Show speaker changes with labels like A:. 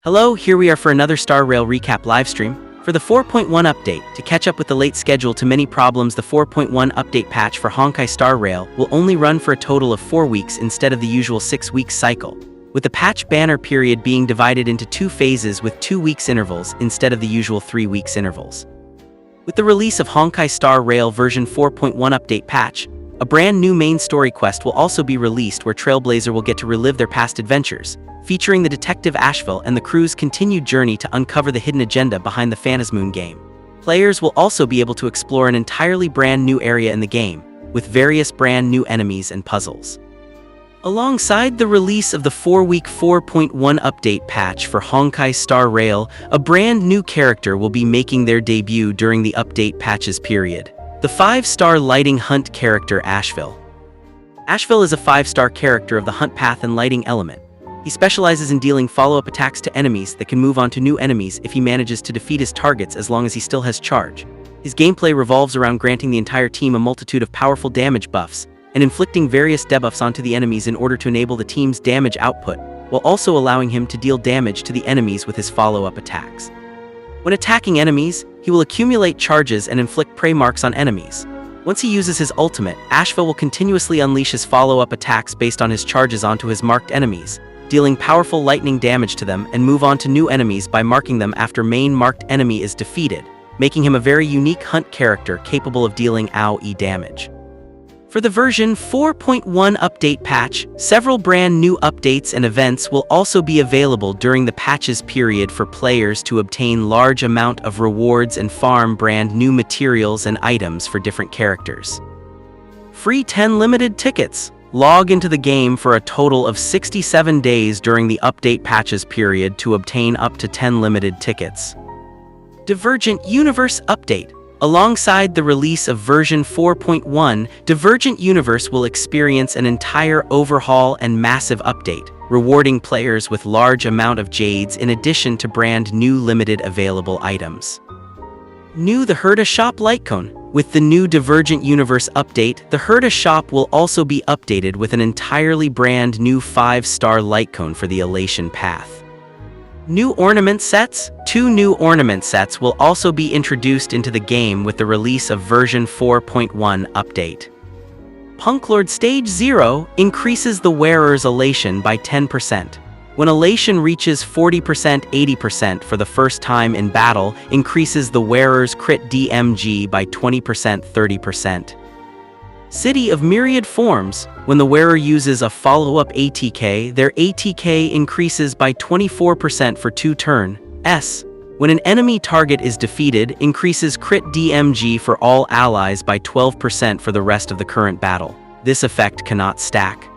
A: Hello, here we are for another Star Rail recap livestream. For the 4.1 update, to catch up with the late schedule to many problems, the 4.1 update patch for Honkai Star Rail will only run for a total of 4 weeks instead of the usual 6-week cycle, with the patch banner period being divided into 2 phases with 2 weeks intervals instead of the usual 3 weeks intervals. With the release of Honkai Star Rail version 4.1 update patch, a brand new main story quest will also be released where Trailblazer will get to relive their past adventures, featuring the Detective Asheville and the crew's continued journey to uncover the hidden agenda behind the Phantasmoon game. Players will also be able to explore an entirely brand new area in the game, with various brand new enemies and puzzles. Alongside the release of the 4-week 4.1 update patch for Honkai Star Rail, a brand new character will be making their debut during the update patches period. The 5-star lighting hunt character Asheville. Asheville is a 5-star character of the hunt path and lighting element. He specializes in dealing follow-up attacks to enemies that can move on to new enemies if he manages to defeat his targets as long as he still has charge. His gameplay revolves around granting the entire team a multitude of powerful damage buffs and inflicting various debuffs onto the enemies in order to enable the team's damage output, while also allowing him to deal damage to the enemies with his follow-up attacks. When attacking enemies, he will accumulate charges and inflict prey marks on enemies. Once he uses his ultimate, Asheville will continuously unleash his follow-up attacks based on his charges onto his marked enemies, dealing powerful lightning damage to them, and move on to new enemies by marking them after main marked enemy is defeated, making him a very unique hunt character capable of dealing AoE damage. For the version 4.1 update patch, several brand new updates and events will also be available during the patches period for players to obtain large amount of rewards and farm brand new materials and items for different characters. Free 10 limited tickets. Log into the game for a total of 67 days during the update patches period to obtain up to 10 limited tickets. Divergent Universe Update. Alongside the release of version 4.1, Divergent Universe will experience an entire overhaul and massive update, rewarding players with large amount of jades in addition to brand new limited available items. New The Herda Shop Lightcone. With the new Divergent Universe update, the Herda Shop will also be updated with an entirely brand new 5-star Lightcone for the Elation Path. New ornament sets. 2 new ornament sets will also be introduced into the game with the release of version 4.1 update. Punklord Stage 0 increases the wearer's elation by 10%. When elation reaches 40%, 80% for the first time in battle, increases the wearer's crit DMG by 20%, 30%. City of Myriad Forms. When the wearer uses a follow-up ATK, their ATK increases by 24% for 2 turns. When an enemy target is defeated, increases crit DMG for all allies by 12% for the rest of the current battle. This effect cannot stack.